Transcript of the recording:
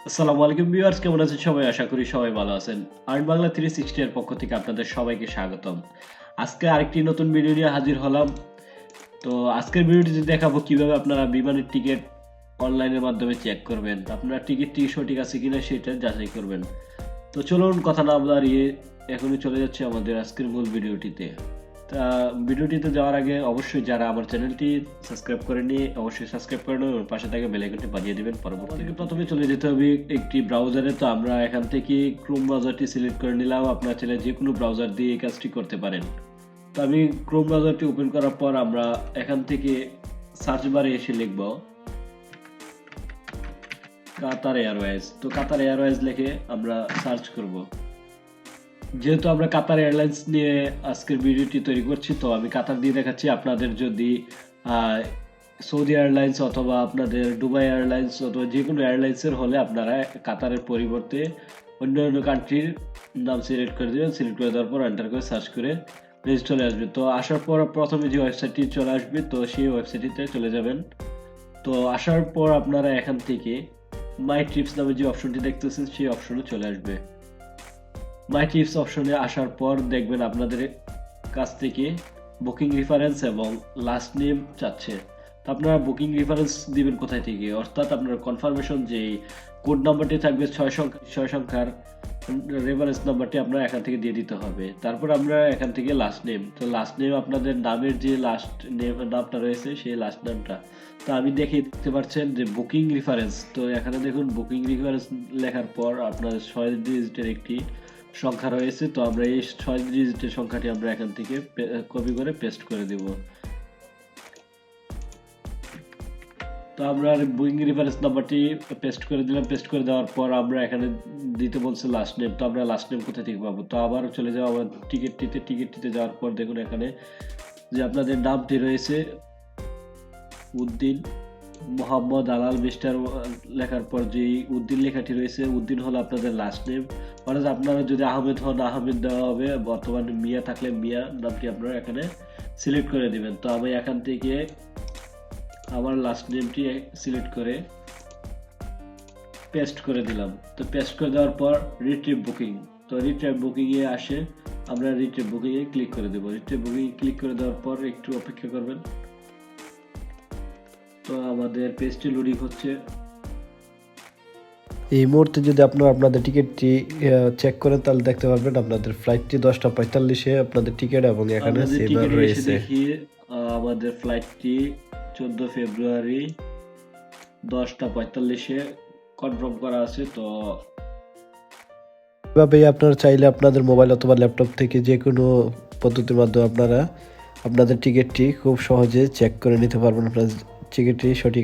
আসসালামু আলাইকুম ভিউয়ার্স, কেমন আছেন সবাই? আশা করি সবাই ভালো আছেন। আর্ন বাংলা 360 এর পক্ষ থেকে আপনাদের সবাইকে স্বাগতম। আজকে আরেকটি নতুন ভিডিও নিয়ে হাজির হলাম। তো আজকের ভিডিওটিতে দেখাবো কিভাবে আপনারা বিমানের টিকিট অনলাইনের মাধ্যমে চেক করবেন। আপনার টিকিটটি সঠিক আছে কিনা সেটা যাচাই করবেন। তো চলুন কথা না বাড়িয়ে এখনই চলে যাচ্ছে আমাদের আজকের মূল ভিডিওটিতে। তা ভিডিওটিতে যাওয়ার আগে অবশ্যই যারা আমার চ্যানেলটি সাবস্ক্রাইব করেনি অবশ্যই সাবস্ক্রাইব করে নেবেন, পাশে থাকা বেল আইকনটি বাজিয়ে দিবেন। পরবর্তীতে প্রথমে চলে যেতে হবে একটি ব্রাউজারে। তো আমরা এখান থেকে ক্রোম ব্রাউজারটি সিলেক্ট করে নিলাম। আপনারা চাইলে যে কোনো ব্রাউজার দিয়ে এই কাজটি করতে পারেন। তো আমি ক্রোম ব্রাউজারটি ওপেন করার পর আমরা এখান থেকে সার্চ বারে এসে লিখব কাতার এয়ারওয়েজ। তো কাতার এয়ারওয়েজ লিখে আমরা সার্চ করব। যেহেতু আমরা কাতার এয়ারলাইন্স নিয়ে আজকের ভিডিওটি তৈরি করছি, তো আমি কাতার দিয়ে দেখাচ্ছি। আপনাদের যদি সৌদি এয়ারলাইন্স অথবা আপনাদের দুবাই এয়ারলাইন্স অথবা যে কোনো এয়ারলাইন্সের হলে আপনারা কাতারের পরিবর্তে অন্য অন্য কান্ট্রির নাম সিলেক্ট করে দেবেন। সিলেক্ট করে দেওয়ার পর এন্টার করে সার্চ করে লিস্ট চলে আসবে। তো আসার পর প্রথমে যে ওয়েবসাইটটি চলে আসবে, তো সেই ওয়েবসাইটটিতে চলে যাবেন। তো আসার পর আপনারা এখান থেকে মাই ট্রিপস নামে যে অপশনটি দেখতেছেন সেই অপশনে চলে আসবে। মাই ট্রিপস অপশনে আসার পর দেখবেন আপনাদের কাছ থেকে বুকিং রেফারেন্স এবং লাস্ট নেম চাচ্ছে। তো আপনারা বুকিং রেফারেন্স দিবেন কোথায় থেকে, অর্থাৎ আপনার কনফার্মেশন যে কোড নাম্বারটি থাকবে 6 সংখ্যার রেফারেন্স নাম্বারটি আপনারা এখান থেকে দিয়ে দিতে হবে। তারপর আমরা এখান থেকে লাস্ট নেম, তো লাস্ট নেম আপনাদের নামের যে লাস্ট নেম নামটা রয়েছে সেই লাস্ট নামটা। তো আমি দেখতে পাচ্ছেন যে বুকিং রেফারেন্স, তো এখানে দেখুন বুকিং রেফারেন্স লেখার পর আপনাদের 6 ডিজিটের একটি সংখ্যা রয়েছে। তো আমরা এই 6 ডিজিটের সংখ্যাটি আমরা এখান থেকে কপি করে পেস্ট করে দেব। তো আমরা বুকিং রেফারেন্স নাম্বারটি পেস্ট করে দিলাম। পেস্ট করে দেওয়ার পর আমরা এখানে দিতে বলছে লাস্ট নেম। তো আমরা লাস্ট নেম কোথা থেকে পাবো? তো আবার চলে যাবো আমার টিকিটটিতে যাওয়ার পর দেখুন এখানে যে আপনাদের নামটি রয়েছে উদ্দিন মোহাম্মদ আলাল মিস্টার লেখার পর যে উদ্দিন লেখাটি রয়েছে, উদ্দিন হলো আপনাদের লাস্ট নেম। অর্থাৎ আপনারা যদি আহমেদ হন আহমেদ দেওয়া হবে, বর্তমানে মিয়া থাকলে মিয়া নামটি আপনারা এখানে সিলেক্ট করে দিবেন। তো আমি এখান থেকে আমার লাস্ট নেমটি সিলেক্ট করে পেস্ট করে দিলাম। তো পেস্ট করে দেওয়ার পর রিট্রিভ বুকিং, তো রিট্রিভ বুকিংয়ে আসে, আমরা রিট্রিভ বুকিংয়ে ক্লিক করে দেবো। রিট্রিভ বুকিংয়ে ক্লিক করে দেওয়ার পর একটু অপেক্ষা করবেন। তো আমাদের পেজটি লোডিং হচ্ছে। এই মুহূর্তে যদি আপনারা আপনাদের টিকিটটি চেক করেন তাহলে দেখতে পারবেন আপনাদের ফ্লাইটটি 10:45-এ আপনাদের টিকিট এবং এখানে সেভ রয়েছে। দেখি আমাদের ফ্লাইটটি 14 ফেব্রুয়ারি 10:45-এ কনফার্ম করা আছে। তো এভাবেই আপনারা চাইলে আপনাদের মোবাইল অথবা ল্যাপটপ থেকে যে কোনো পদ্ধতির মাধ্যমে আপনারা আপনাদের টিকিটটি খুব সহজে চেক করে নিতে পারবেন আপনার টিকিটটি সঠিক